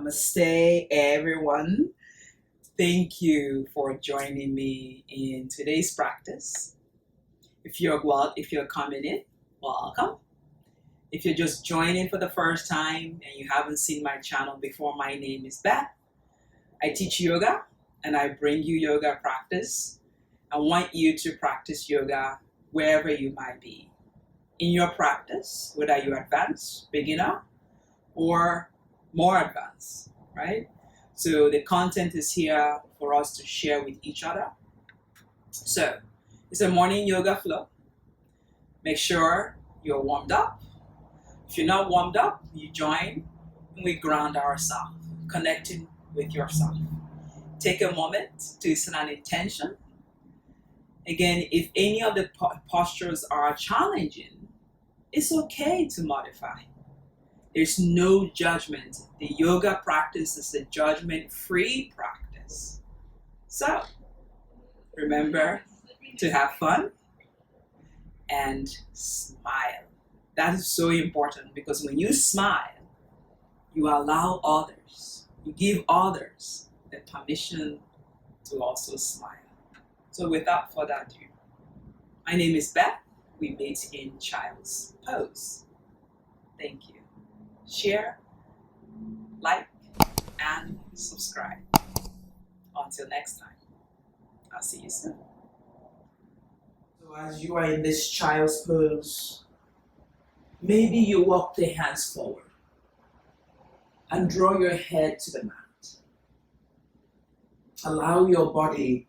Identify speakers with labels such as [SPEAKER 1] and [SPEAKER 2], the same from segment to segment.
[SPEAKER 1] Namaste, everyone. Thank you for joining me in today's practice. If you're coming in, welcome. If you're just joining for the first time and you haven't seen my channel before, my name is Beth. I teach yoga and I bring you yoga practice. I want you to practice yoga wherever you might be. In your practice, whether you're advanced, beginner, or more advanced, right? So the content is here for us to share with each other. So it's a morning yoga flow. Make sure you're warmed up. If you're not warmed up, you join and we ground ourselves, connecting with yourself. Take a moment to set an intention. Again, if any of the postures are challenging, it's okay to modify. There's no judgment. The yoga practice is a judgment-free practice. So, remember to have fun and smile. That is so important because when you smile, you allow others, you give others the permission to also smile. So without further ado, my name is Beth. We meet in Child's Pose. Thank you. Share, like, and subscribe. Until next time, I'll see you soon. So as you are in this child's pose, maybe you walk the hands forward and draw your head to the mat. Allow your body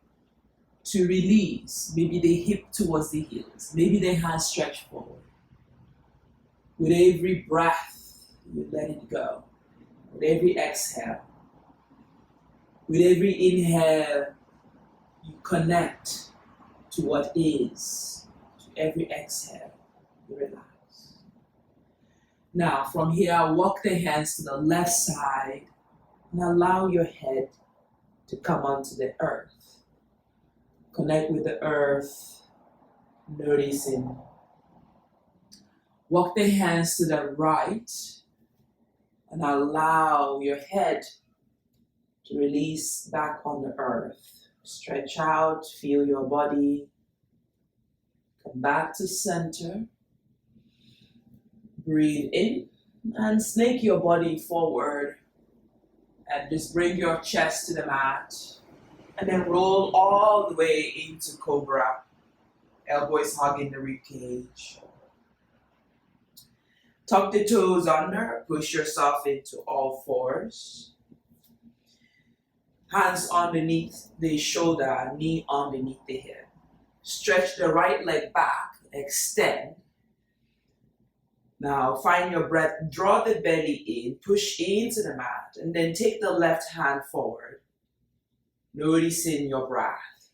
[SPEAKER 1] to release, maybe the hip towards the heels, maybe the hands stretch forward. With every breath, you let it go. With every exhale, with every inhale, you connect to what is. To every exhale, you relax. Now, from here, walk the hands to the left side and allow your head to come onto the earth. Connect with the earth, noticing. Walk the hands to the right and allow your head to release back on the earth. Stretch out, feel your body. Come back to center. Breathe in and snake your body forward. And just bring your chest to the mat. And then roll all the way into Cobra. Elbows hugging the rib cage. Tuck the toes under, push yourself into all fours. Hands underneath the shoulder, knee underneath the hip. Stretch the right leg back, extend. Now find your breath, draw the belly in, push into the mat, and then take the left hand forward. Noticing your breath.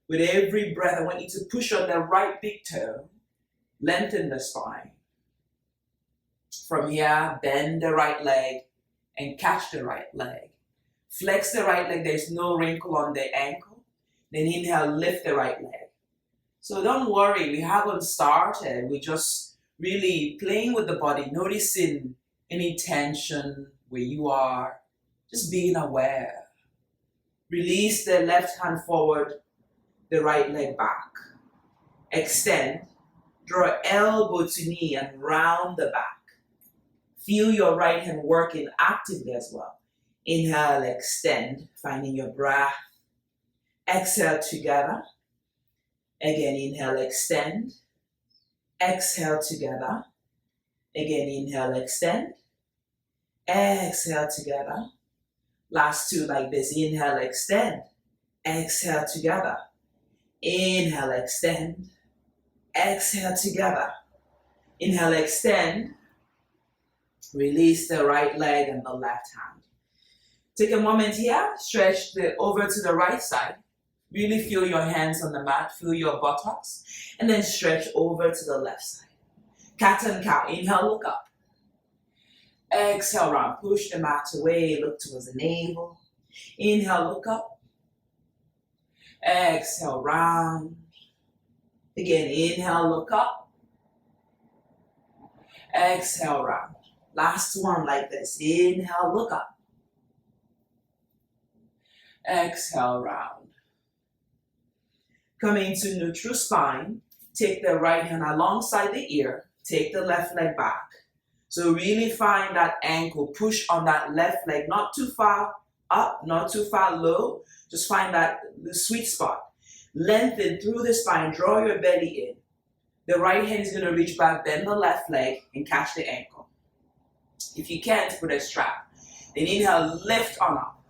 [SPEAKER 1] With every breath, I want you to push on the right big toe, lengthen the spine. From here, bend the right leg and catch the right leg. Flex the right leg, there's no wrinkle on the ankle. Then inhale, lift the right leg. So don't worry, we haven't started. We're just really playing with the body, noticing any tension where you are, just being aware. Release the left hand forward, the right leg back. Extend, draw elbow to knee and round the back. Feel your right hand working actively as well. Inhale, extend, finding your breath. Exhale together. Again, inhale, extend. Exhale together. Again, inhale, extend. Exhale together. Last two like this. Inhale, extend. Exhale together. Inhale, extend. Exhale together. Inhale, extend. Release the right leg and the left hand. Take a moment here. Stretch over to the right side. Really feel your hands on the mat. Feel your buttocks. And then stretch over to the left side. Cat and cow. Inhale, look up. Exhale, round. Push the mat away. Look towards the navel. Inhale, look up. Exhale, round. Again, inhale, look up. Exhale, round. Last one like this. Inhale, look up. Exhale, round. Come into neutral spine. Take the right hand alongside the ear. Take the left leg back. So really find that ankle. Push on that left leg. Not too far up, not too far low. Just find the sweet spot. Lengthen through the spine. Draw your belly in. The right hand is going to reach back. Bend the left leg and catch the ankle. If you can't, put a strap. Then inhale, lift on up.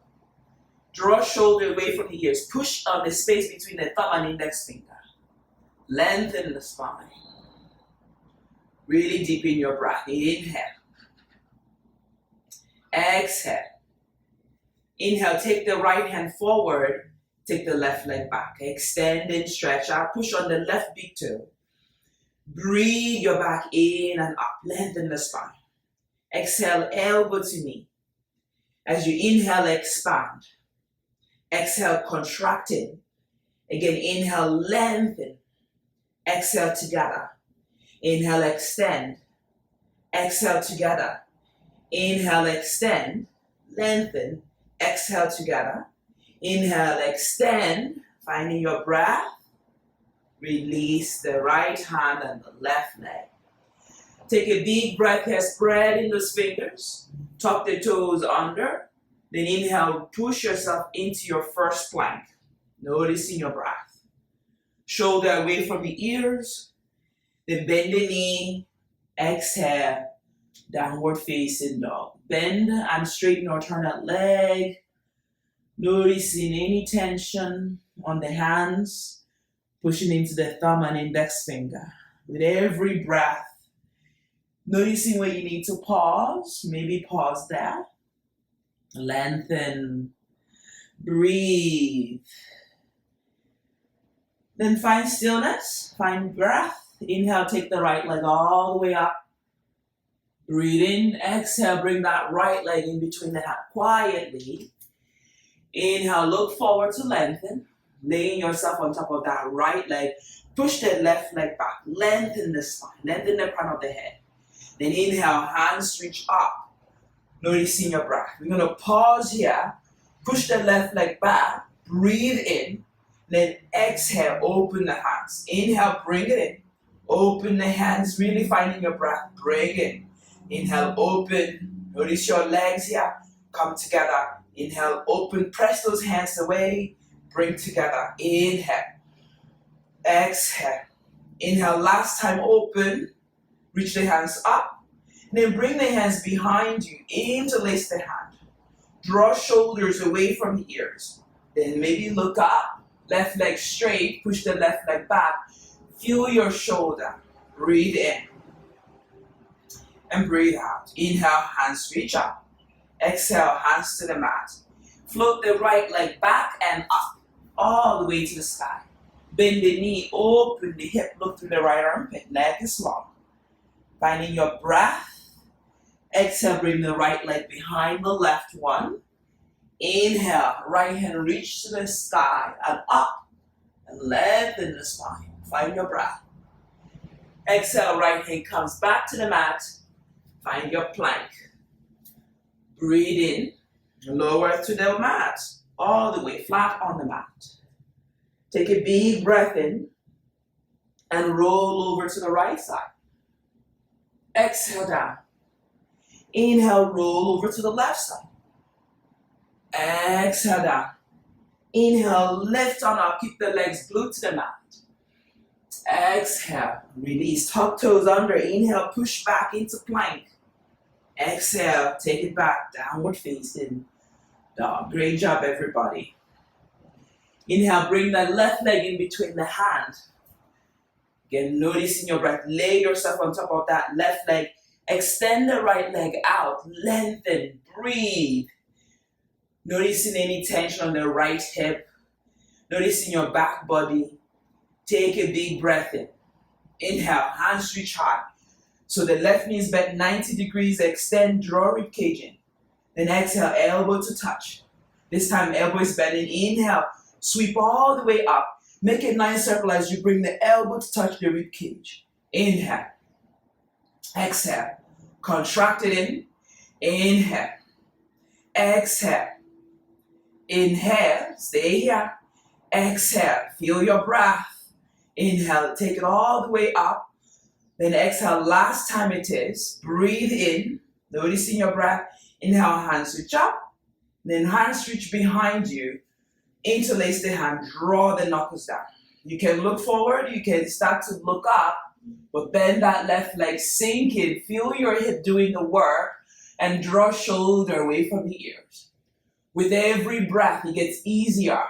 [SPEAKER 1] Draw shoulder away from the ears. Push on the space between the thumb and index finger. Lengthen the spine. Really deepen your breath. Inhale. Exhale. Inhale, take the right hand forward. Take the left leg back. Extend and stretch out. Push on the left big toe. Breathe your back in and up. Lengthen the spine. Exhale, elbow to knee. As you inhale, expand. Exhale, contracting. Again, inhale, lengthen. Exhale, together. Inhale, extend. Exhale, together. Inhale, extend. Lengthen. Exhale, together. Inhale, extend. Finding your breath. Release the right hand and the left leg. Take a deep breath here, spreading those fingers. Tuck the toes under. Then inhale, push yourself into your first plank. Noticing your breath. Shoulder away from the ears. Then bend the knee. Exhale, downward facing dog. Bend and straighten or turn that leg. Noticing any tension on the hands. Pushing into the thumb and index finger. With every breath, noticing where you need to pause. Maybe pause there. Lengthen. Breathe. Then find stillness. Find breath. Inhale, take the right leg all the way up. Breathe in. Exhale, bring that right leg in between the hands quietly. Inhale, look forward to lengthen. Laying yourself on top of that right leg. Push the left leg back. Lengthen the spine. Lengthen the crown of the head. Then inhale, hands reach up. Noticing your breath. We're going to pause here. Push the left leg back. Breathe in. Then exhale, open the hands. Inhale, bring it in. Open the hands, really finding your breath. Bring it. Inhale, open. Notice your legs here. Come together. Inhale, open. Press those hands away. Bring together. Inhale. Exhale. Inhale, last time open. Reach the hands up. Then bring the hands behind you. Interlace the hand. Draw shoulders away from the ears. Then maybe look up. Left leg straight, push the left leg back. Feel your shoulder. Breathe in. And breathe out. Inhale, hands reach up. Exhale, hands to the mat. Float the right leg back and up. All the way to the sky. Bend the knee, open the hip, look through the right armpit. Leg is long. Finding your breath. Exhale, bring the right leg behind the left one. Inhale, right hand reach to the sky and up and lengthen the spine. Find your breath. Exhale, right hand comes back to the mat. Find your plank. Breathe in, lower to the mat, all the way flat on the mat. Take a big breath in and roll over to the right side. Exhale down. Inhale, roll over to the left side. Exhale down. Inhale, lift on up. Keep the legs glued to the mat. Exhale, release. Tuck toes under. Inhale, push back into plank. Exhale, take it back. Downward facing dog. Great job, everybody. Inhale, bring that left leg in between the hand. Again, noticing your breath. Lay yourself on top of that left leg. Extend the right leg out. Lengthen. Breathe. Noticing any tension on the right hip. Noticing your back body. Take a big breath in. Inhale, hands reach high. So the left knee is bent 90 degrees. Extend, draw rib cage in. Then exhale, elbow to touch. This time elbow is bending. Inhale, sweep all the way up. Make a nice circle as you bring the elbow to touch the rib cage. Inhale. Exhale. Contract it in. Inhale. Exhale. Inhale, stay here. Exhale, feel your breath. Inhale, take it all the way up. Then exhale, last time it is. Breathe in, noticing your breath. Inhale, hands reach up. Then hands reach behind you. Interlace the hand, draw the knuckles down. You can look forward, you can start to look up, but bend that left leg, sink in, feel your hip doing the work, and draw shoulder away from the ears. With every breath, it gets easier.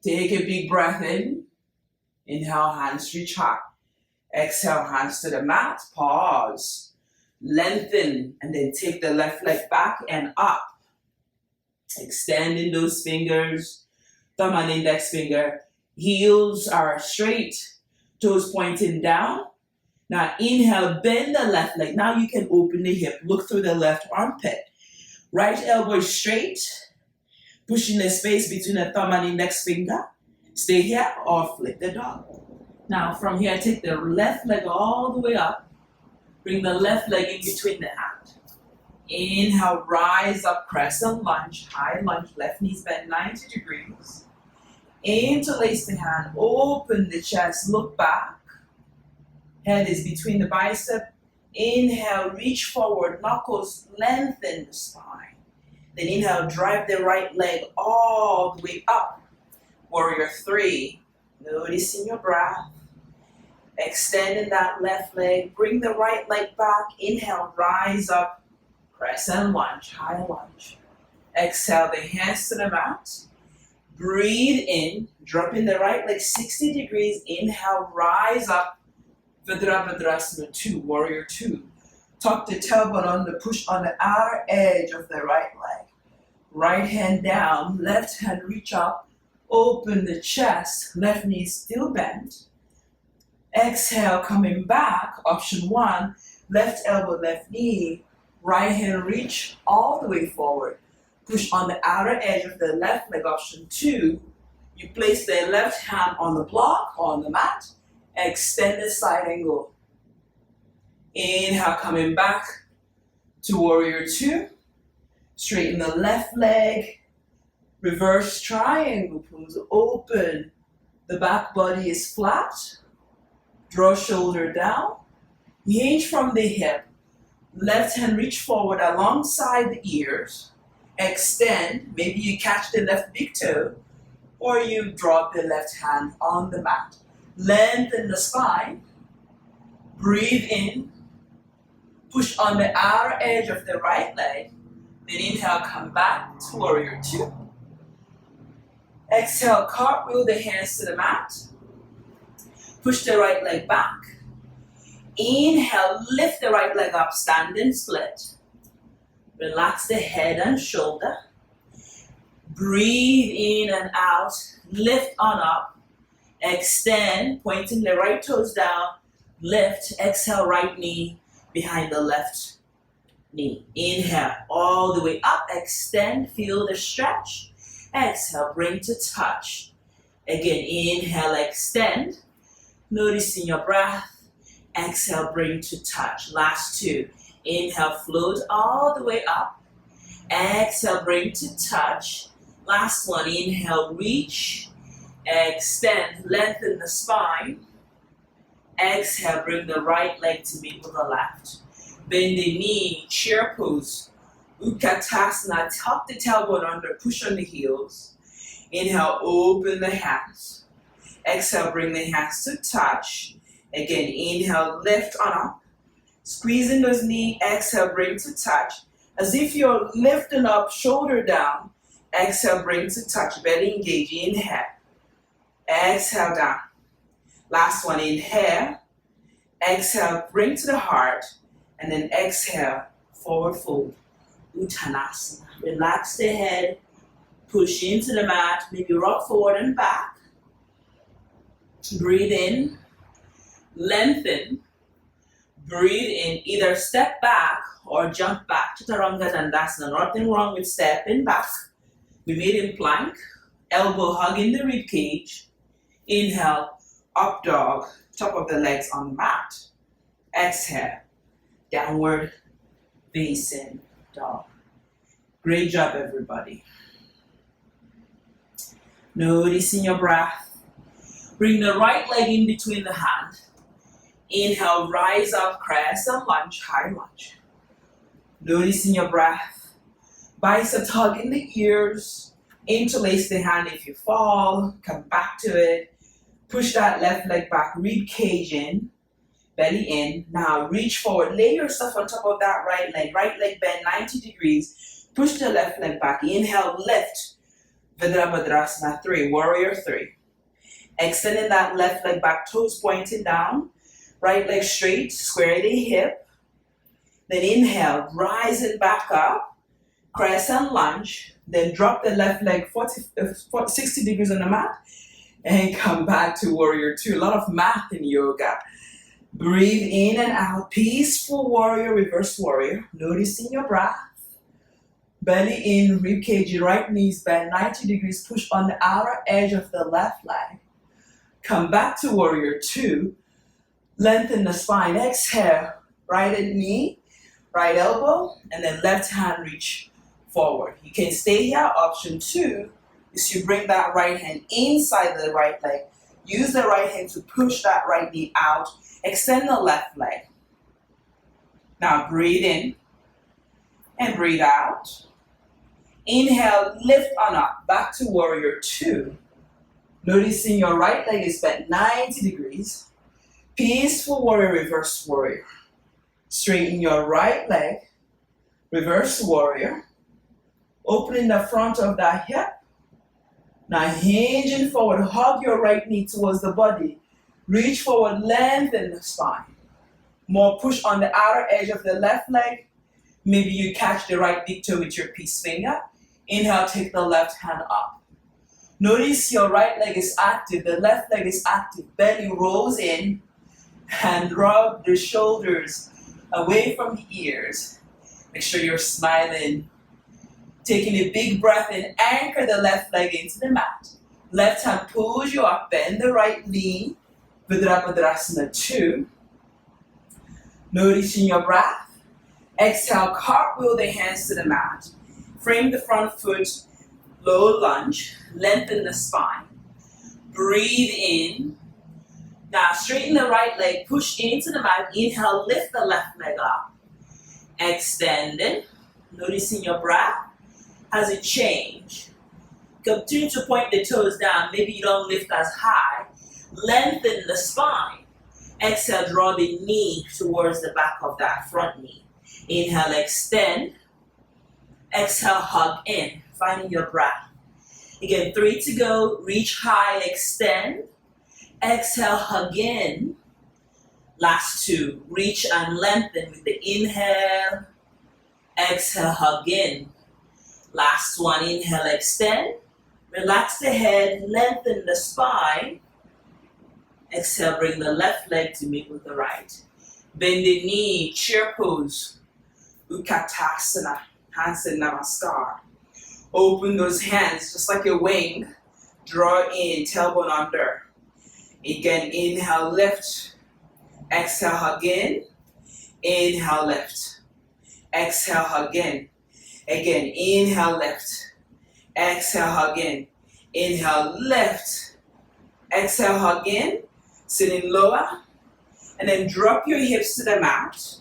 [SPEAKER 1] Take a big breath in. Inhale, hands reach up. Exhale, hands to the mat. Pause. Lengthen, and then take the left leg back and up. Extending those fingers, thumb and index finger. Heels are straight, toes pointing down. Now inhale, bend the left leg. Now you can open the hip, look through the left armpit. Right elbow is straight, pushing the space between the thumb and index finger. Stay here or flip the dog. Now from here, take the left leg all the way up. Bring the left leg in between the hand. Inhale, rise up, crescent lunge, high lunge, left knees bend 90 degrees. Interlace the hand, open the chest, look back. Head is between the bicep. Inhale, reach forward, knuckles, lengthen the spine. Then inhale, drive the right leg all the way up. Warrior 3, noticing your breath. Extending that left leg, bring the right leg back. Inhale, rise up. Crescent lunge, high lunge. Exhale, the hands to the mat. Breathe in, dropping the right leg 60 degrees. Inhale, rise up. Virabhadrasana 2, Warrior 2. Tuck the tailbone under, push on the outer edge of the right leg. Right hand down, left hand reach up. Open the chest, left knee still bent. Exhale, coming back. Option 1, left elbow, left knee. Right hand reach all the way forward. Push on the outer edge of the left leg. Option 2, you place the left hand on the block or on the mat. Extend the side angle. Inhale, coming back to Warrior 2. Straighten the left leg. Reverse triangle pose. Open. The back body is flat. Draw shoulder down. Hinge from the hip. Left hand reach forward alongside the ears. Extend. Maybe you catch the left big toe or you drop the left hand on the mat. Lengthen the spine. Breathe in. Push on the outer edge of the right leg. Then inhale, come back to Warrior 2. Exhale, cartwheel the hands to the mat. Push the right leg back. Inhale, lift the right leg up, standing split. Relax the head and shoulder. Breathe in and out, lift on up. Extend, pointing the right toes down. Lift, exhale, right knee behind the left knee. Inhale, all the way up, extend, feel the stretch. Exhale, bring to touch. Again, inhale, extend. Noticing your breath. Exhale, bring to touch. Last 2. Inhale, float all the way up. Exhale, bring to touch. Last 1. Inhale, reach. Extend, lengthen the spine. Exhale, bring the right leg to meet with the left. Bend the knee, chair pose. Utkatasana, tuck the tailbone under, push on the heels. Inhale, open the hands. Exhale, bring the hands to touch. Again, inhale, lift on up. Squeezing those knees, exhale, bring to touch. As if you're lifting up, shoulder down. Exhale, bring to touch, belly engage. Inhale. Exhale, down. Last 1, inhale. Exhale, bring to the heart. And then exhale, forward fold. Uttanasana. Relax the head. Push into the mat. Maybe rock forward and back. Breathe in. Lengthen. Breathe in. Either step back or jump back. Chaturanga Dandasana. Nothing wrong with stepping back. We made in plank. Elbow hugging the rib cage. Inhale. Up dog. Top of the legs on the mat. Exhale. Downward facing dog. Great job, everybody. Noticing your breath. Bring the right leg in between the hand. Inhale, rise up, crescent lunge, high lunge. Noticing your breath. Biceps hugging the ears. Interlace the hand if you fall. Come back to it. Push that left leg back, rib cage in, belly in. Now reach forward, lay yourself on top of that right leg bend 90 degrees. Push the left leg back, inhale, lift. Virabhadrasana 3, warrior 3. Extending that left leg back, toes pointing down. Right leg straight, square the hip. Then inhale, rising back up, crescent lunge. Then drop the left leg 60 degrees on the mat. And come back to warrior 2. A lot of math in yoga. Breathe in and out. Peaceful warrior, reverse warrior. Noticing your breath. Belly in, rib cage, right knees bend 90 degrees. Push on the outer edge of the left leg. Come back to warrior 2. Lengthen the spine. Exhale. Right knee, right elbow, and then left hand reach forward. You can stay here. Option 2 is you bring that right hand inside the right leg. Use the right hand to push that right knee out. Extend the left leg. Now breathe in and breathe out. Inhale, lift on up, back to warrior 2. Noticing your right leg is bent 90 degrees. Peaceful warrior, reverse warrior. Straighten your right leg, reverse warrior. Opening the front of that hip. Now hinging forward, hug your right knee towards the body. Reach forward, lengthen the spine. More push on the outer edge of the left leg. Maybe you catch the right big toe with your peace finger. Inhale, take the left hand up. Notice your right leg is active, the left leg is active. Belly rolls in and rub the shoulders away from the ears. Make sure you're smiling. Taking a big breath in, anchor the left leg into the mat. Left hand pulls you up, bend the right knee. Virabhadrasana 2. Noticing your breath. Exhale, cartwheel the hands to the mat. Frame the front foot, low lunge. Lengthen the spine. Breathe in. Now straighten the right leg, push into the mat. Inhale, lift the left leg up. Extending. Noticing your breath. As it change, continue to point the toes down. Maybe you don't lift as high. Lengthen the spine. Exhale, draw the knee towards the back of that front knee. Inhale, extend. Exhale, hug in. Finding your breath. Again, 3 to go. Reach high, extend. Exhale, hug in. Last 2. Reach and lengthen with the inhale. Exhale, hug in. Last 1, inhale, extend. Relax the head, lengthen the spine. Exhale, bring the left leg to meet with the right. Bend the knee, chair pose. Utkatasana, hands in namaskar. Open those hands just like a wing. Draw in, tailbone under. Again, inhale, lift. Exhale, hug in. Inhale, lift. Exhale, hug in. Again, inhale, lift. Exhale, hug in. Inhale, lift. Exhale, hug in. Sitting lower. And then drop your hips to the mat.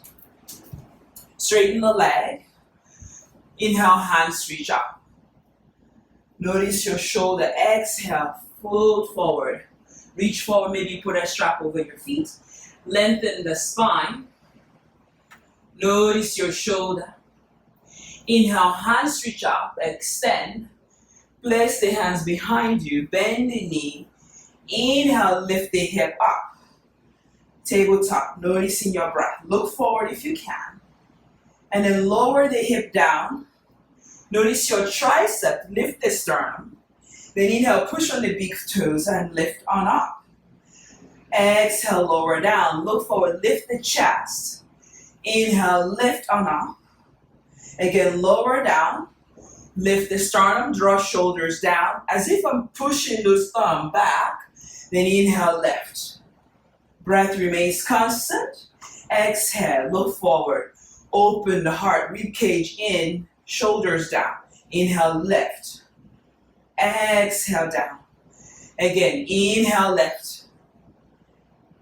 [SPEAKER 1] Straighten the leg. Inhale, hands reach up. Notice your shoulder. Exhale, fold forward. Reach forward, maybe put a strap over your feet. Lengthen the spine. Notice your shoulder. Inhale, hands reach up, extend. Place the hands behind you, bend the knee. Inhale, lift the hip up. Tabletop, noticing your breath. Look forward if you can. And then lower the hip down. Notice your tricep, lift the sternum. Then inhale, push on the big toes and lift on up. Exhale, lower down, look forward, lift the chest. Inhale, lift on up. Again, lower down, lift the sternum, draw shoulders down, as if I'm pushing those thumbs back. Then inhale, lift. Breath remains constant. Exhale, look forward. Open the heart, rib cage in, shoulders down. Inhale, lift. Exhale, down. Again, inhale, lift.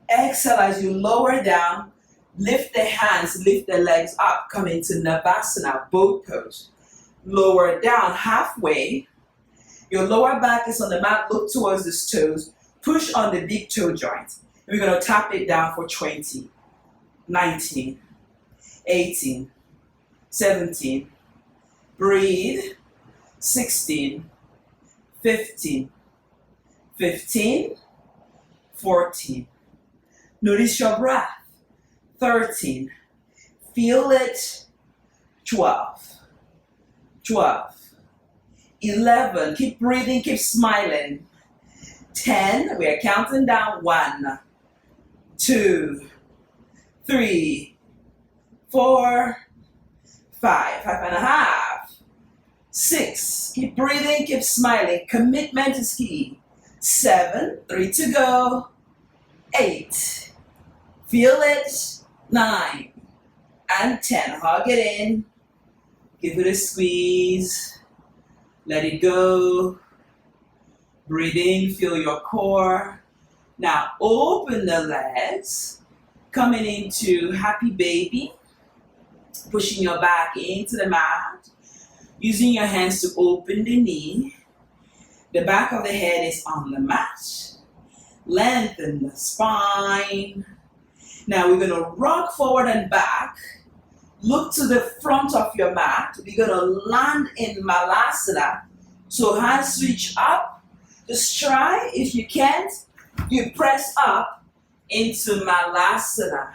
[SPEAKER 1] Exhale as you lower down. Lift the hands, lift the legs up. Come into Namaste, boat pose. Lower down halfway. Your lower back is on the mat. Look towards the toes. Push on the big toe joint. We're going to tap it down for 20, 19, 18, 17. Breathe. 16, 15, 15, 14. Notice your breath. 13. Feel it. 12. 12. 11. Keep breathing, keep smiling. 10. We are counting down. 1, 2, 3, 4, 5, 5.5. 6. Keep breathing, keep smiling. Commitment is key. 7. 3 to go. 8. Feel it. 9 and 10. Hug it in. Give it a squeeze. Let it go. Breathe in, feel your core. Now open the legs. Coming into happy baby. Pushing your back into the mat. Using your hands to open the knee. The back of the head is on the mat. Lengthen the spine. Now we're going to rock forward and back. Look to the front of your mat. We're going to land in Malasana. So hands switch up. Just try. If you can't, you press up into Malasana.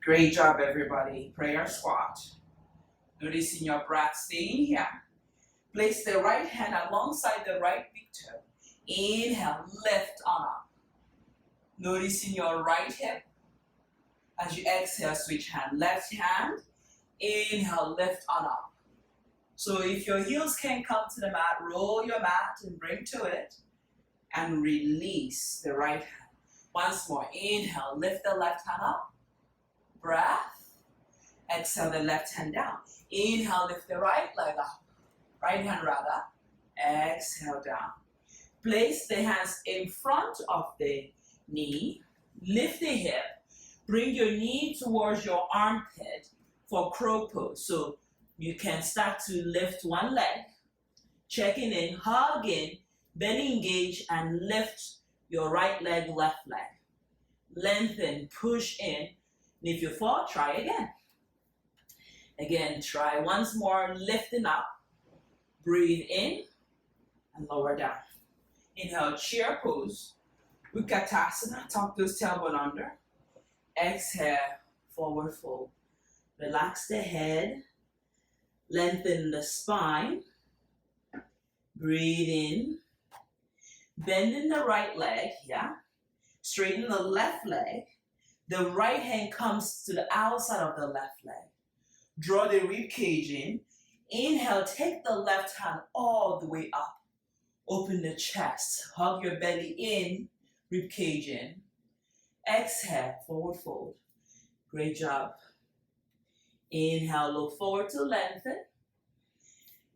[SPEAKER 1] Great job, everybody. Prayer squat. Noticing your breath, staying here. Place the right hand alongside the right big toe. Inhale, lift on up. Noticing your right hip. As you exhale, switch hand. Left hand. Inhale, lift on up. So if your heels can't come to the mat, roll your mat and bring to it. And release the right hand. Once more. Inhale, lift the left hand up. Breath. Exhale the left hand down. Inhale, lift the right leg up. Right hand rather. Exhale down. Place the hands in front of the knee. Lift the hip. Bring your knee towards your armpit for crow pose. So you can start to lift one leg. Checking in, hug in, belly engage, and lift your right leg, left leg. Lengthen, push in. And if you fall, try again. Again, try once more, lifting up. Breathe in and lower down. Inhale, chair pose. Utkatasana, tuck those tailbone under. Exhale, forward fold. Relax the head. Lengthen the spine. Breathe in. Bending the right leg, yeah. Straighten the left leg. The right hand comes to the outside of the left leg. Draw the rib cage in. Inhale, take the left hand all the way up. Open the chest. Hug your belly in. Rib cage in. Exhale, forward fold. Great job. Inhale, look forward to lengthen.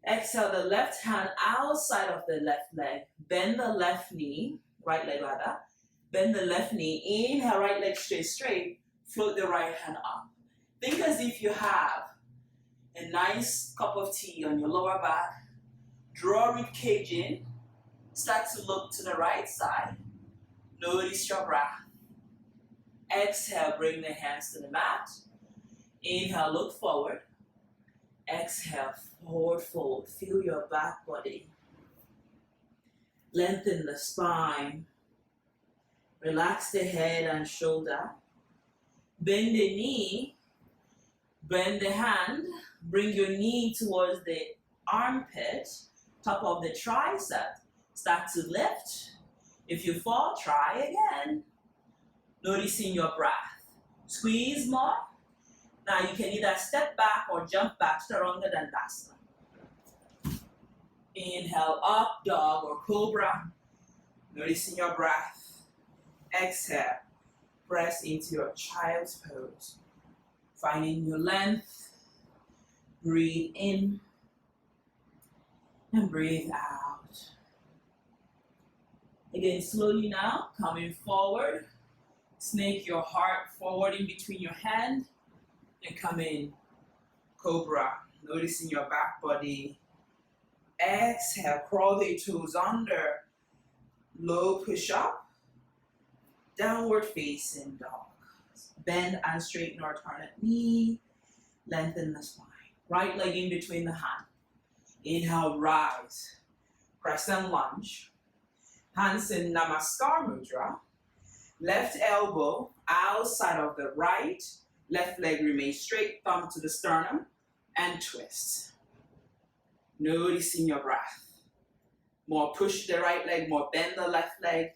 [SPEAKER 1] Exhale, the left hand outside of the left leg. Bend the left knee. Right leg rather. Bend the left knee. Inhale, right leg straight. Float the right hand up. Think as if you have a nice cup of tea on your lower back. Draw rib cage in. Start to look to the right side. Notice your breath. Exhale, bring the hands to the mat. Inhale, look forward. Exhale, forward fold. Feel your back body. Lengthen the spine. Relax the head and shoulder. Bend the knee. Bend the hand. Bring your knee towards the armpit, top of the tricep. Start to lift. If you fall, try again. Noticing your breath. Squeeze more. Now you can either step back or jump back, Chaturanga Dandasana. Inhale, up, dog or cobra. Noticing your breath. Exhale, press into your child's pose. Finding your length. Breathe in and breathe out. Again, slowly now, coming forward. Snake your heart forward in between your hand and come in. Cobra. Noticing your back body. Exhale, crawl the toes under. Low push up. Downward facing dog. Bend and straighten or turn at knee. Lengthen the spine. Right leg in between the hand. Inhale, rise. Crescent lunge. Hands in Namaskar Mudra. Left elbow outside of the right. Left leg remains straight, thumb to the sternum. And twist. Noticing your breath. More push the right leg, more bend the left leg.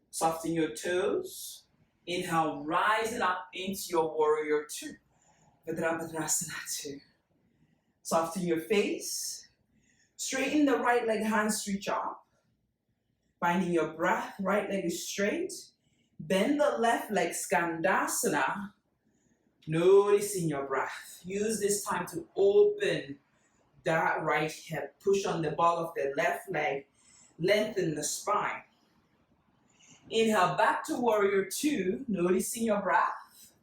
[SPEAKER 1] Soften your toes. Inhale, rise it up into your warrior two. Virabhadrasana two. Soften your face. Straighten the right leg, hands reach up. Finding your breath, right leg is straight. Bend the left leg, Skandasana. Noticing your breath. Use this time to open that right hip. Push on the ball of the left leg. Lengthen the spine. Inhale, back to warrior two. Noticing your breath.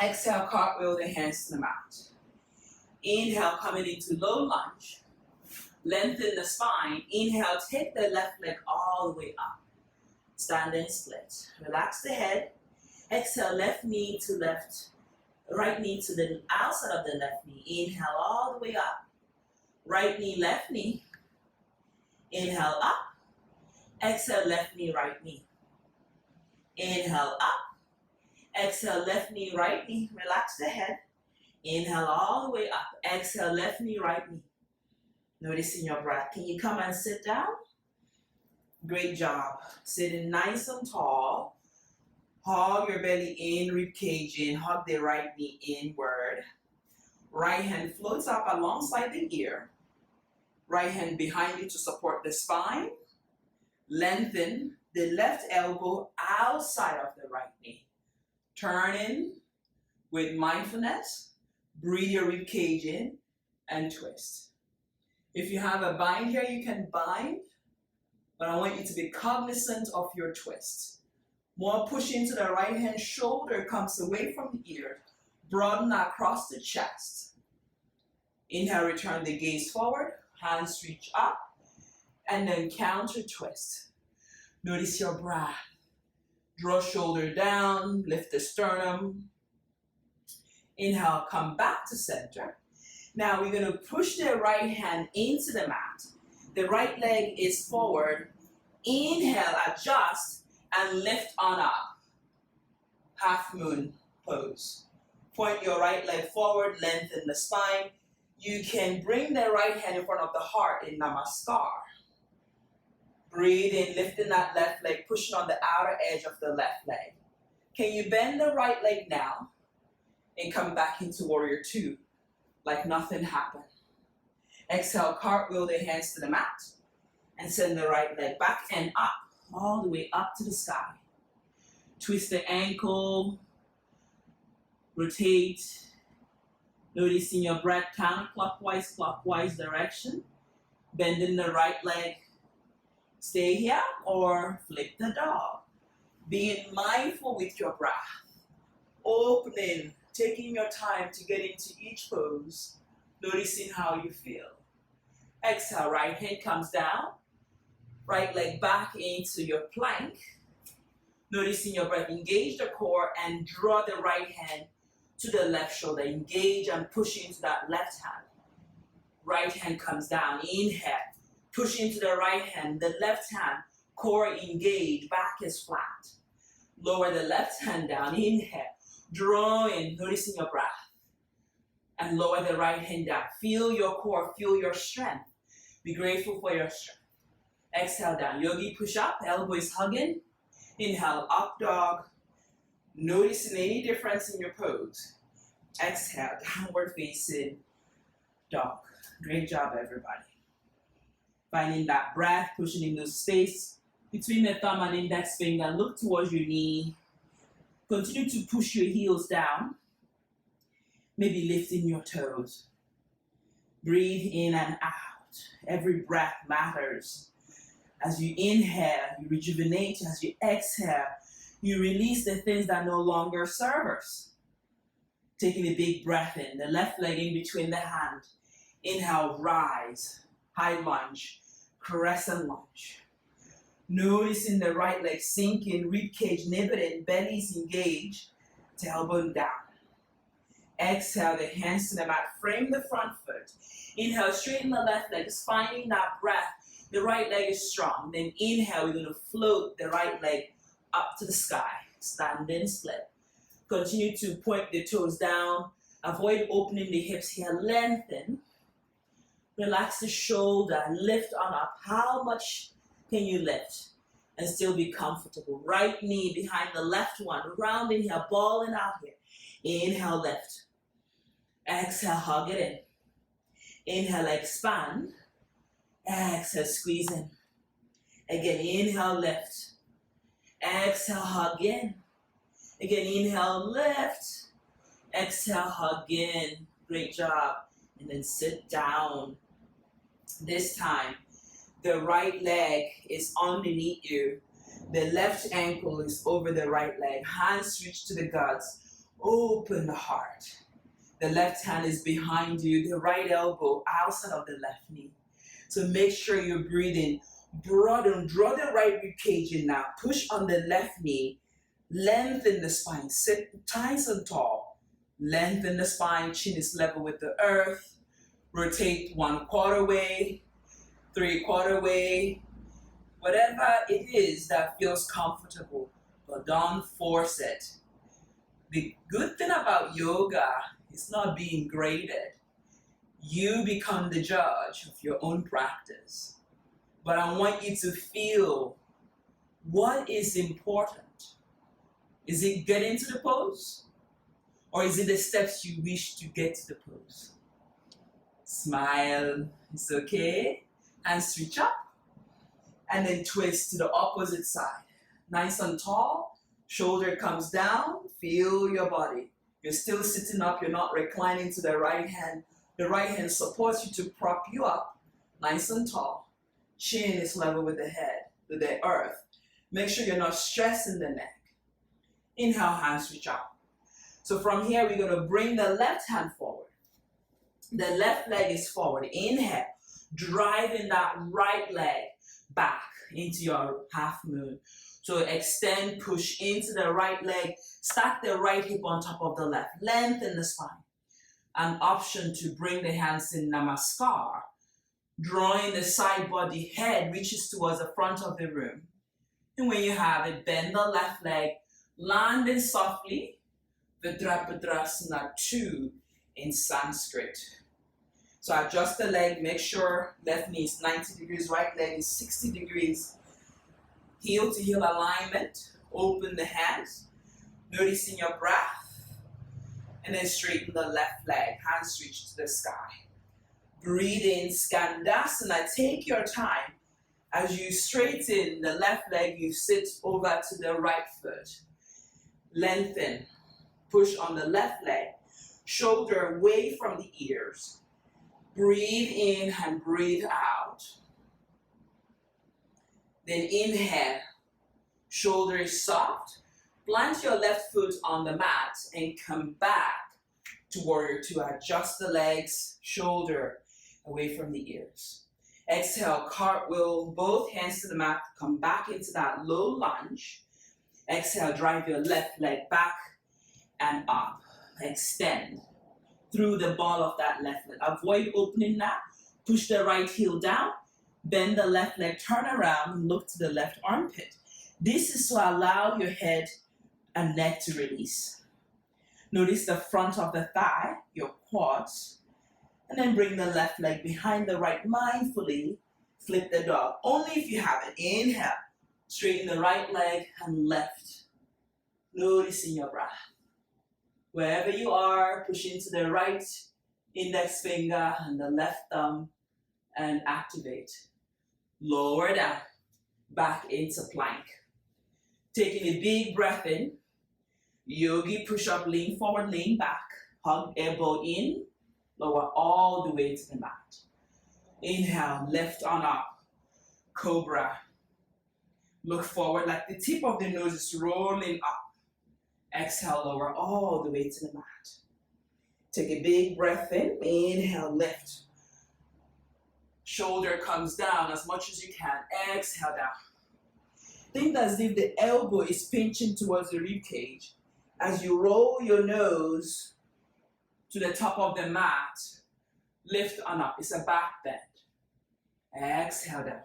[SPEAKER 1] Exhale, cartwheel the hands to the mat. Inhale, coming into low lunge. Lengthen the spine. Inhale, take the left leg all the way up. Stand and split. Relax the head. Exhale, left knee to left. Right knee to the outside of the left knee. Inhale all the way up. Right knee, left knee. Inhale up. Exhale, left knee, right knee. Inhale up. Exhale, left knee, right knee. Relax the head. Inhale all the way up. Exhale, left knee, right knee. Noticing your breath. Can you come and sit down? Great job. Sitting nice and tall. Hug your belly in, rib cage in. Hug the right knee inward. Right hand floats up alongside the ear. Right hand behind you to support the spine. Lengthen the left elbow outside of the right knee. Turn in with mindfulness. Breathe your rib cage in and twist. If you have a bind here, you can bind, but I want you to be cognizant of your twist. More push into the right hand, shoulder comes away from the ear. Broaden across the chest. Inhale, return the gaze forward, hands reach up, and then counter twist. Notice your breath. Draw shoulder down, lift the sternum. Inhale, come back to center. Now we're going to push the right hand into the mat. The right leg is forward. Inhale, adjust, and lift on up. Half moon pose. Point your right leg forward, lengthen the spine. You can bring the right hand in front of the heart in Namaskar. Breathe in, lifting that left leg, pushing on the outer edge of the left leg. Can you bend the right leg now and come back into warrior two like nothing happened? Exhale, cartwheel the hands to the mat and send the right leg back and up, all the way up to the sky. Twist the ankle, rotate, noticing your breath counterclockwise, clockwise direction. Bending the right leg. Stay here or flip the dog. Being mindful with your breath. Opening, taking your time to get into each pose. Noticing how you feel. Exhale, right hand comes down. Right leg back into your plank. Noticing your breath. Engage the core and draw the right hand to the left shoulder. Engage and push into that left hand. Right hand comes down. Inhale. Push into the right hand. The left hand. Core engage. Back is flat. Lower the left hand down. Inhale. Draw in. Noticing your breath. And lower the right hand down. Feel your core. Feel your strength. Be grateful for your strength. Exhale down. Yogi push up. Elbow is hugging. Inhale. Up dog. Noticing any difference in your pose. Exhale. Downward facing dog. Great job, everybody. Finding that breath, pushing into space between the thumb and index finger. Look towards your knee. Continue to push your heels down. Maybe lifting your toes. Breathe in and out. Every breath matters. As you inhale, you rejuvenate. As you exhale, you release the things that no longer serve us. Taking a big breath in, the left leg in between the hand. Inhale, rise, high lunge, crescent lunge. Noticing the right leg sinking, rib cage nibbling, bellies engaged, tailbone down. Exhale, the hands to the mat, frame the front foot. Inhale, straighten the left leg, just finding that breath. The right leg is strong. Then inhale, we're going to float the right leg up to the sky. Standing split. Continue to point the toes down. Avoid opening the hips here. Lengthen. Relax the shoulder. Lift on up. How much can you lift and still be comfortable? Right knee behind the left one. Rounding here. Balling out here. Inhale, lift. Exhale, hug it in. Inhale, expand. Exhale, squeeze in. Again, inhale, lift. Exhale, hug in. Again, inhale, lift. Exhale, hug in. Great job. And then sit down. This time, the right leg is underneath you. The left ankle is over the right leg. Hands reach to the guts. Open the heart. The left hand is behind you. The right elbow outside of the left knee. So make sure you're breathing. Broaden, draw the right rib cage in now. Push on the left knee. Lengthen the spine. Sit nice and tall. Lengthen the spine. Chin is level with the earth. Rotate 1/4 way, 3/4 way. Whatever it is that feels comfortable, but don't force it. The good thing about yoga is not being graded. You become the judge of your own practice. But I want you to feel what is important. Is it getting to the pose? Or is it the steps you wish to get to the pose? Smile, it's okay. Hands reach up. And then twist to the opposite side. Nice and tall. Shoulder comes down. Feel your body. You're still sitting up. You're not reclining to the right hand. The right hand supports you to prop you up. Nice and tall. Chin is level with the head, with the earth. Make sure you're not stressing the neck. Inhale, hands reach up. So from here, we're going to bring the left hand forward. The left leg is forward. Inhale, driving that right leg back into your half moon. So extend, push into the right leg. Stack the right hip on top of the left. Lengthen the spine. An option to bring the hands in Namaskar. Drawing the side body, head reaches towards the front of the room. And when you have it, bend the left leg, landing softly. Vidrapadrasana 2 in Sanskrit. So adjust the leg, make sure left knee is 90 degrees, right leg is 60 degrees. Heel to heel alignment, open the hands, noticing your breath, and then straighten the left leg, hands reach to the sky. Breathe in, Skandasana, take your time. As you straighten the left leg, you sit over to the right foot. Lengthen, push on the left leg, shoulder away from the ears. Breathe in and breathe out. Then inhale, shoulder is soft. Plant your left foot on the mat and come back to warrior two. Adjust the legs, shoulder away from the ears. Exhale, cartwheel, both hands to the mat. Come back into that low lunge. Exhale, drive your left leg back and up. Extend through the ball of that left leg. Avoid opening that. Push the right heel down. Bend the left leg, turn around, and look to the left armpit. This is to allow your head and neck to release. Notice the front of the thigh, your quads, and then bring the left leg behind the right mindfully. Flip the dog, only if you have it. Inhale, straighten the right leg and left. Noticing your breath. Wherever you are, push into the right index finger and the left thumb and activate. Lower down, back into plank. Taking a big breath in. Yogi push up, lean forward, lean back. Hug elbow in, lower all the way to the mat. Inhale, lift on up, Cobra. Look forward like the tip of the nose is rolling up. Exhale, lower all the way to the mat. Take a big breath in, inhale, lift. Shoulder comes down as much as you can, exhale down. Think as if the elbow is pinching towards the rib cage. As you roll your nose to the top of the mat, lift on up. It's a back bend. Exhale down.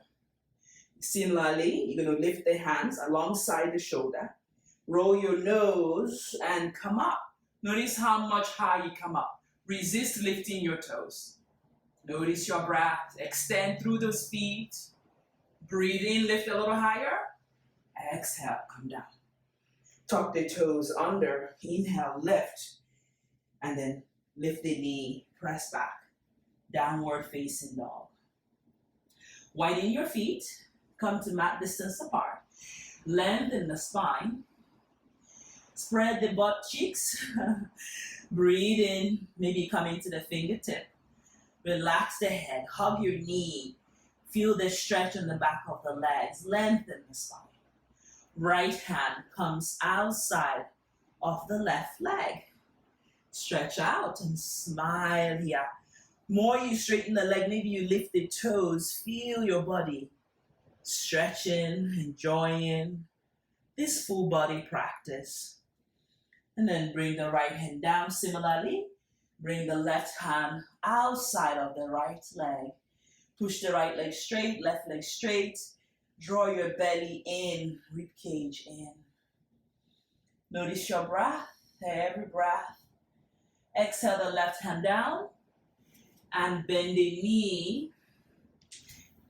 [SPEAKER 1] Similarly, you're going to lift the hands alongside the shoulder. Roll your nose and come up. Notice how much higher you come up. Resist lifting your toes. Notice your breath. Extend through those feet. Breathe in, lift a little higher. Exhale, come down. Tuck the toes under. Inhale, lift. And then lift the knee, press back. Downward facing dog. Widen your feet. Come to mat distance apart. Lengthen the spine. Spread the butt cheeks. Breathe in. Maybe come into the fingertip. Relax the head. Hug your knee. Feel the stretch on the back of the legs. Lengthen the spine. Right hand comes outside of the left leg. Stretch out and smile here. More you straighten the leg, maybe you lift the toes. Feel your body stretching, enjoying this full body practice. And then bring the right hand down. Similarly, bring the left hand outside of the right leg. Push the right leg straight, left leg straight. Draw your belly in, rib cage in. Notice your breath, every breath. Exhale the left hand down and bend the knee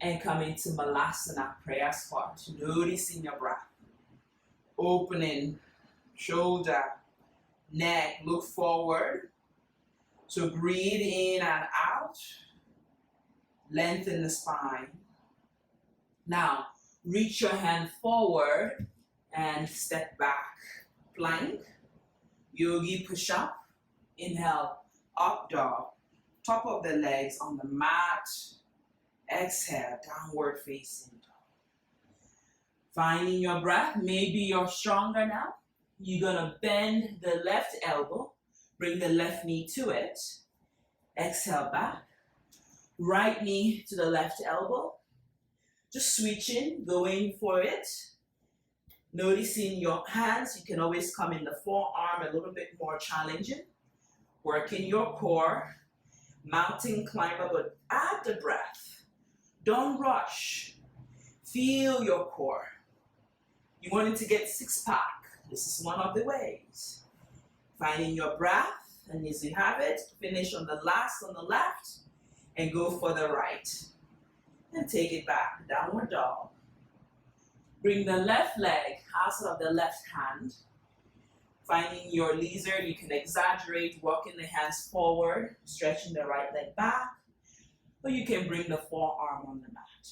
[SPEAKER 1] and come into Malasana, prayer spot. Noticing your breath. Opening, shoulder, neck, look forward. So breathe in and out. Lengthen the spine. Now, reach your hand forward and step back. Plank, yogi push-up. Inhale, up dog. Top of the legs on the mat. Exhale, downward facing dog. Finding your breath. Maybe you're stronger now. You're gonna bend the left elbow. Bring the left knee to it. Exhale back. Right knee to the left elbow. Just switching, going for it. Noticing your hands. You can always come in the forearm, a little bit more challenging. Working your core. Mountain climber, but add the breath. Don't rush. Feel your core. You want it to get six-pack. This is one of the ways. Finding your breath, and as you have it, finish on the last on the left, and go for the right. And take it back, downward dog. Bring the left leg outside of the left hand. Finding your lizard, you can exaggerate, walking the hands forward, stretching the right leg back, or you can bring the forearm on the mat.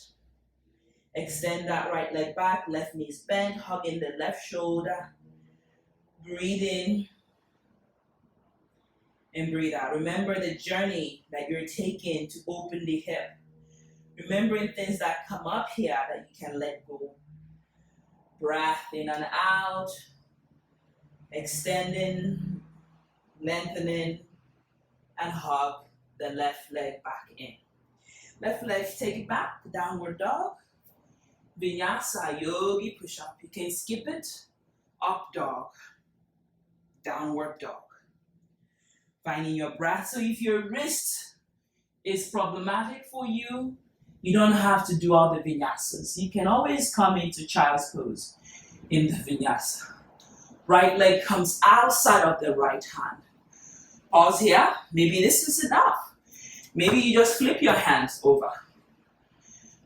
[SPEAKER 1] Extend that right leg back, left knee is bent, hugging the left shoulder. Breathe in and breathe out. Remember the journey that you're taking to open the hip. Remembering things that come up here that you can let go. Breath in and out. Extending, lengthening, and hug the left leg back in. Left leg, take it back, downward dog. Vinyasa, yogi push-up. You can skip it. Up dog, downward dog. Finding your breath. So if your wrist is problematic for you, you don't have to do all the vinyasas. You can always come into child's pose in the vinyasa. Right leg comes outside of the right hand. Pause here. Maybe this is enough. Maybe you just flip your hands over.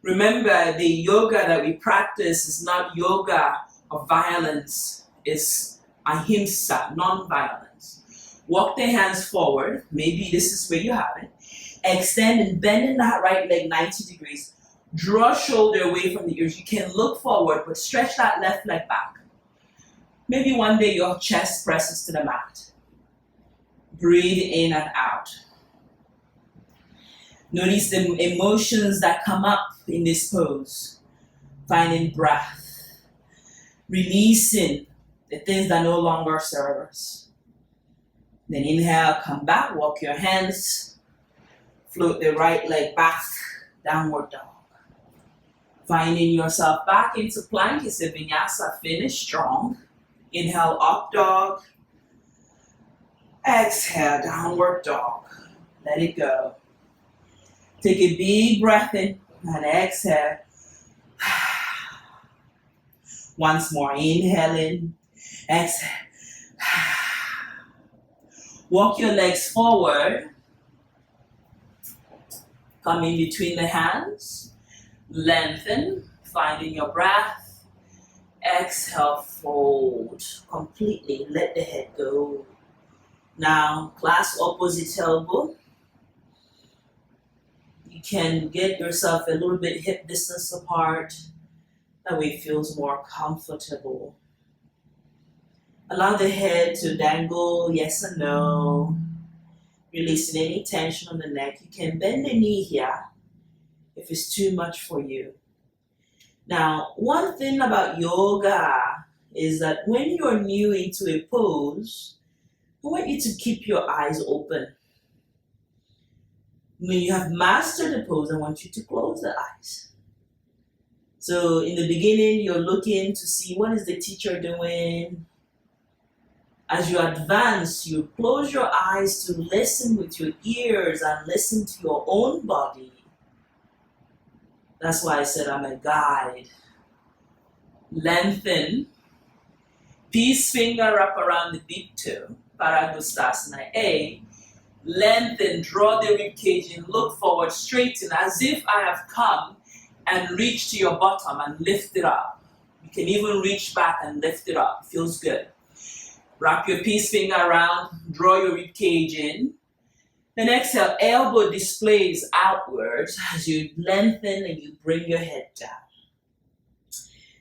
[SPEAKER 1] Remember, the yoga that we practice is not yoga of violence. It's ahimsa, non-violence. Walk the hands forward. Maybe this is where you have it. Extend and bend in that right leg 90 degrees. Draw shoulder away from the ears. You can look forward, but stretch that left leg back. Maybe one day your chest presses to the mat. Breathe in and out. Notice the emotions that come up in this pose. Finding breath. Releasing the things that no longer serve us. Then inhale, come back, walk your hands. Float the right leg back, downward dog. Finding yourself back into plank. It's a vinyasa finish, strong. Inhale, up dog. Exhale, downward dog. Let it go. Take a big breath in and exhale. Once more, inhaling, exhale. Walk your legs forward. Come in between the hands. Lengthen, finding your breath. Exhale, fold completely. Let the head go. Now, clasp opposite elbow. You can get yourself a little bit hip distance apart. That way it feels more comfortable. Allow the head to dangle, yes and no. Releasing any tension on the neck. You can bend the knee here if it's too much for you. Now, one thing about yoga is that when you're new into a pose, I want you to keep your eyes open. When you have mastered the pose, I want you to close the eyes. So in the beginning, you're looking to see what is the teacher doing. As you advance, you close your eyes to listen with your ears and listen to your own body. That's why I said I'm a guide. Lengthen. Peace finger wrap around the big toe. Paragustasana A. Lengthen, draw the rib cage in, look forward, straighten as if I have come and reach to your bottom and lift it up. You can even reach back and lift it up. Feels good. Wrap your peace finger around, draw your rib cage in. Then exhale, elbow displays outwards as you lengthen and you bring your head down.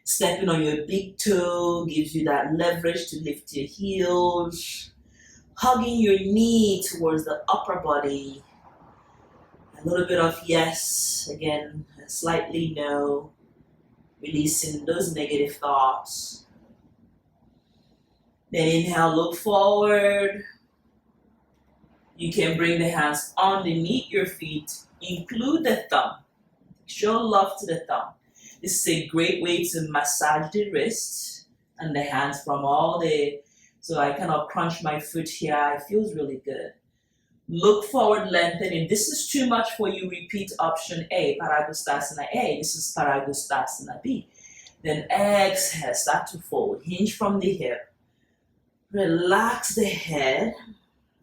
[SPEAKER 1] Stepping on your big toe gives you that leverage to lift your heels. Hugging your knee towards the upper body. A little bit of yes, again, slightly no. Releasing those negative thoughts. Then inhale, look forward. You can bring the hands underneath your feet. Include the thumb. Show love to the thumb. This is a great way to massage the wrists and the hands from all the... So I kind of crunch my foot here. It feels really good. Look forward, lengthen. If this is too much for you, repeat option A, Paragustasana A. This is Paragustasana B. Then exhale, start to fold. Hinge from the hip. Relax the head.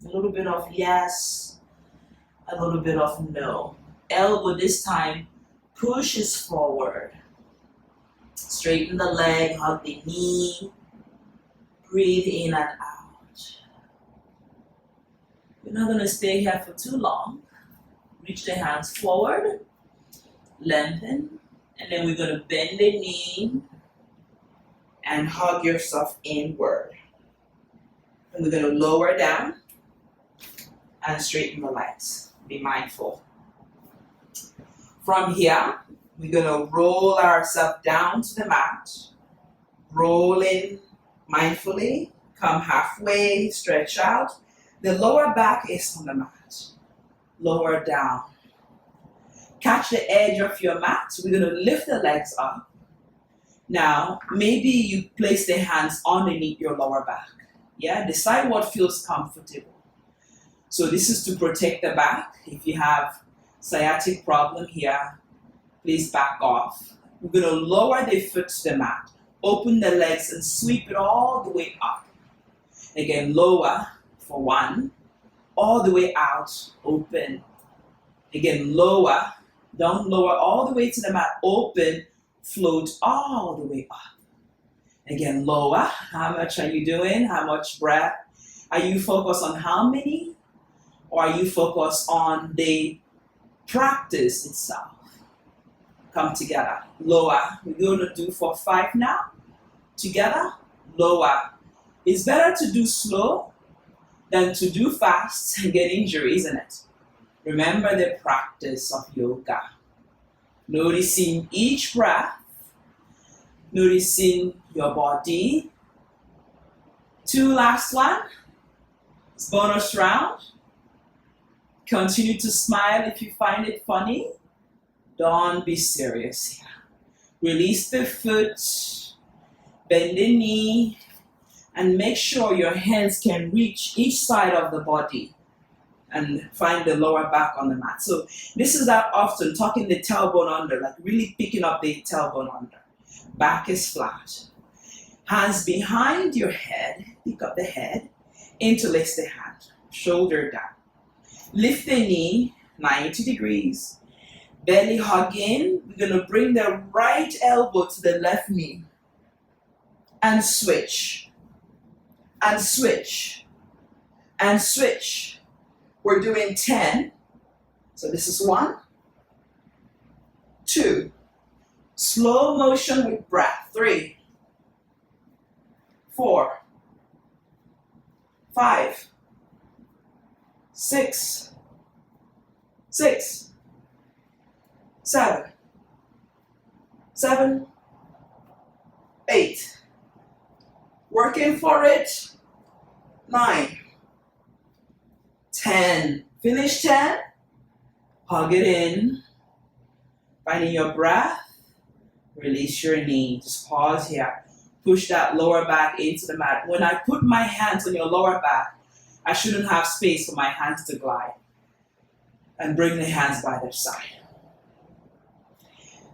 [SPEAKER 1] A little bit of yes, a little bit of no. Elbow this time pushes forward. Straighten the leg, hug the knee. Breathe in and out. We're not going to stay here for too long. Reach the hands forward, lengthen, and then we're going to bend the knee and hug yourself inward. And we're going to lower down and straighten the legs. Be mindful. From here, we're going to roll ourselves down to the mat. Rolling mindfully. Come halfway, stretch out. The lower back is on the mat. Lower down. Catch the edge of your mat. We're going to lift the legs up. Now, maybe you place the hands underneath your lower back. Yeah, decide what feels comfortable. So this is to protect the back. If you have sciatic problem here, please back off. We're going to lower the foot to the mat. Open the legs and sweep it all the way up. Again, lower for one. All the way out, open. Again, lower. Don't lower all the way to the mat. Open, float all the way up. Again, lower. How much are you doing? How much breath? Are you focused on how many? Or are you focused on the practice itself? Come together. Lower. We're going to do for 5 now. Together. Lower. It's better to do slow than to do fast and get injury, isn't it? Remember the practice of yoga. Noticing each breath, noticing your body. 2 last one. It's bonus round. Continue to smile if you find it funny. Don't be serious here. Release the foot, bend the knee, and make sure your hands can reach each side of the body and find the lower back on the mat. So this is that often, tucking the tailbone under, like really picking up the tailbone under. Back is flat. Hands behind your head, pick up the head, interlace the hand, shoulder down. Lift the knee 90 degrees. Belly hug in. We're going to bring the right elbow to the left knee. And switch. And switch. And switch. We're doing 10. So this is 1, 2. Slow motion with breath. 3, 4, 5, 6, 7, 8. Working for it. 9, 10. Finish 10. Hug it in. Finding your breath. Release your knee. Just pause here. Push that lower back into the mat. When I put my hands on your lower back, I shouldn't have space for my hands to glide. And bring the hands by their side.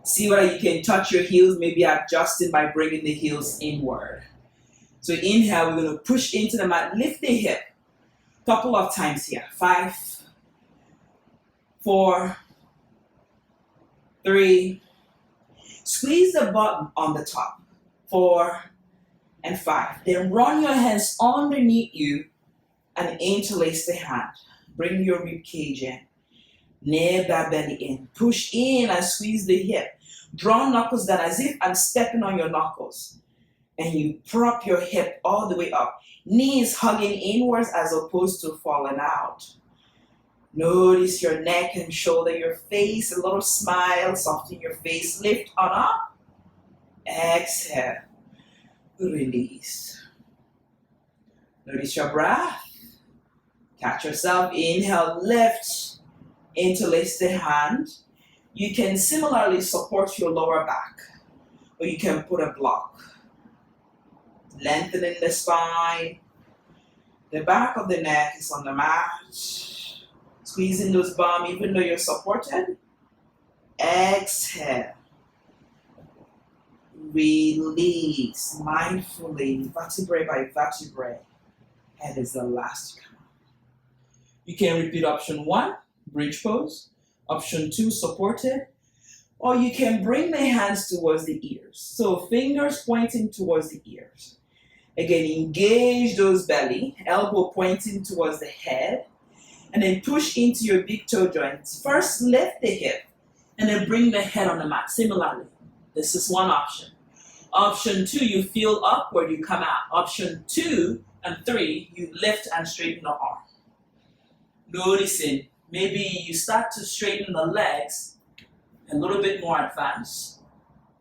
[SPEAKER 1] See whether you can touch your heels, maybe adjusting by bringing the heels inward. So inhale, we're going to push into the mat. Lift the hip. Couple of times here. 5, 4, 3. Squeeze the bottom on the top. 4 and 5. Then run your hands underneath you and interlace the hand. Bring your rib cage in. Nail that belly in. Push in and squeeze the hip. Draw knuckles down as if I'm stepping on your knuckles. And you prop your hip all the way up. Knees hugging inwards as opposed to falling out. Notice your neck and shoulder, your face, a little smile, soften your face, lift on up. Exhale. Release. Notice your breath. Catch yourself. Inhale, lift. Interlace the hand. You can similarly support your lower back, or you can put a block. Lengthening the spine. The back of the neck is on the mat. Squeezing those bum even though you're supported. Exhale. Release mindfully, vertebrae by vertebrae. Head is the last to come. You can repeat option 1, bridge pose. Option 2, supported. Or you can bring the hands towards the ears. So fingers pointing towards the ears. Again, engage those belly, elbow pointing towards the head. And then push into your big toe joints. First, lift the hip. And then bring the head on the mat. Similarly, this is one option. Option 2, you feel upward, you come out. Option 2 and 3, you lift and straighten the arm. Noticing, maybe you start to straighten the legs a little bit more advanced.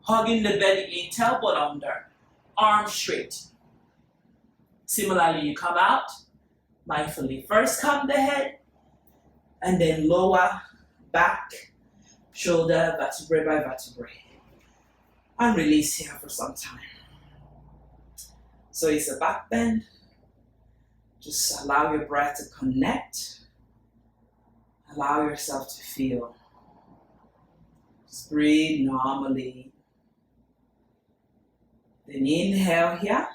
[SPEAKER 1] Hugging the belly in, tailbone under, arm straight. Similarly, you come out mindfully. First come the head, and then lower, back, shoulder, vertebrae by vertebrae. And release here for some time. So it's a back bend. Just allow your breath to connect. Allow yourself to feel. Just breathe normally. Then inhale here.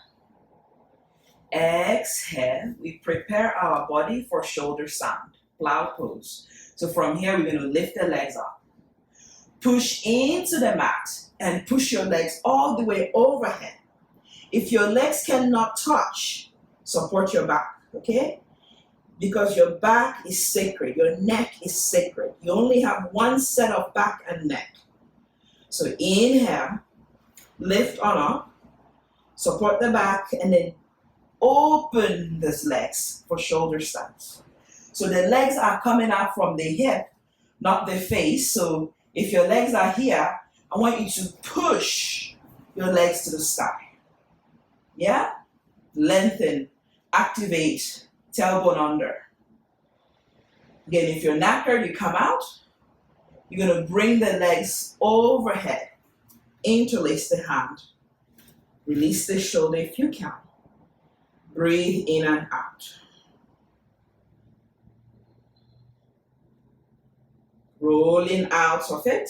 [SPEAKER 1] Exhale. We prepare our body for shoulder sound. Plow pose. So from here, we're going to lift the legs up. Push into the mat and push your legs all the way overhead. If your legs cannot touch, support your back, okay? Because your back is sacred, your neck is sacred. You only have one set of back and neck. So inhale, lift on up, support the back, and then open these legs for shoulder stance. So the legs are coming out from the hip, not the face. So if your legs are here, I want you to push your legs to the sky. Yeah? Lengthen, activate, tailbone under. Again, if you're knackered, you come out. You're going to bring the legs overhead. Interlace the hand. Release the shoulder if you can. Breathe in and out. Rolling out of it.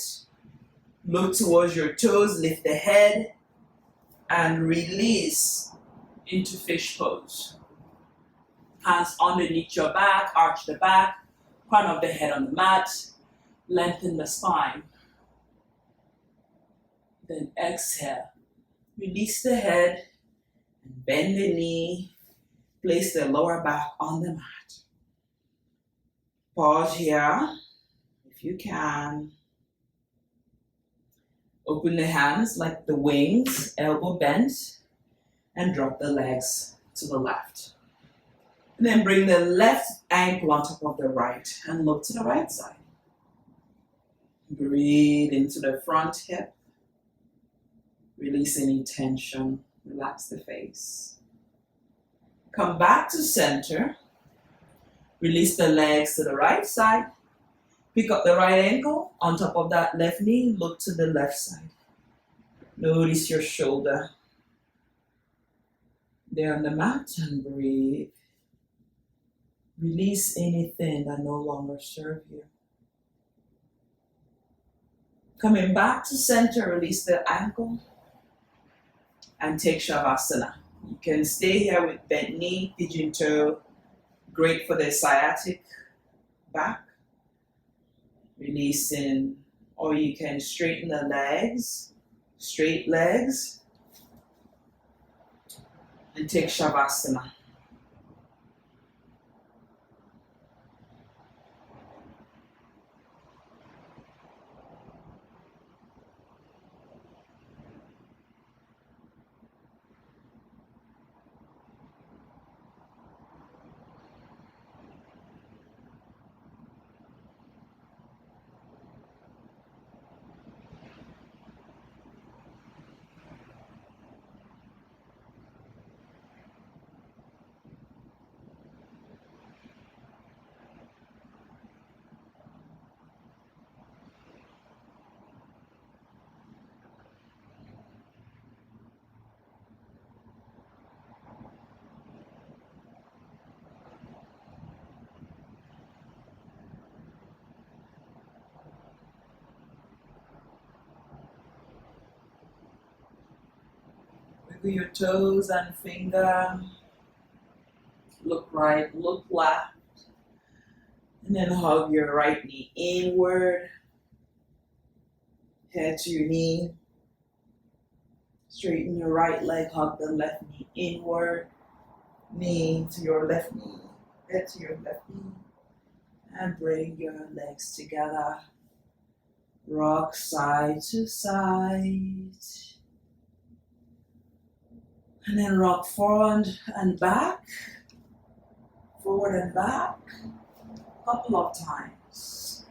[SPEAKER 1] Look towards your toes, lift the head, and release into fish pose. Hands underneath your back, arch the back, crown of the head on the mat, lengthen the spine. Then exhale. Release the head, and bend the knee, place the lower back on the mat. Pause here, if you can. Open the hands like the wings, elbow bent, and drop the legs to the left. And then bring the left ankle on top of the right and look to the right side. Breathe into the front hip. Release any tension. Relax the face. Come back to center. Release the legs to the right side. Pick up the right ankle on top of that left knee. Look to the left side. Notice your shoulder. There on the mat and breathe. Release anything that no longer serves you. Coming back to center, release the ankle and take Shavasana. You can stay here with bent knee, pigeon toe. Great for the sciatic back. Releasing, or you can straighten the legs, straight legs, and take Shavasana. Wiggle your toes and finger. Look right, look left. And then hug your right knee inward. Head to your knee. Straighten your right leg, hug the left knee inward. Knee to your left knee. Head to your left knee. And bring your legs together. Rock side to side. And then rock forward and back. Forward and back. A couple of times.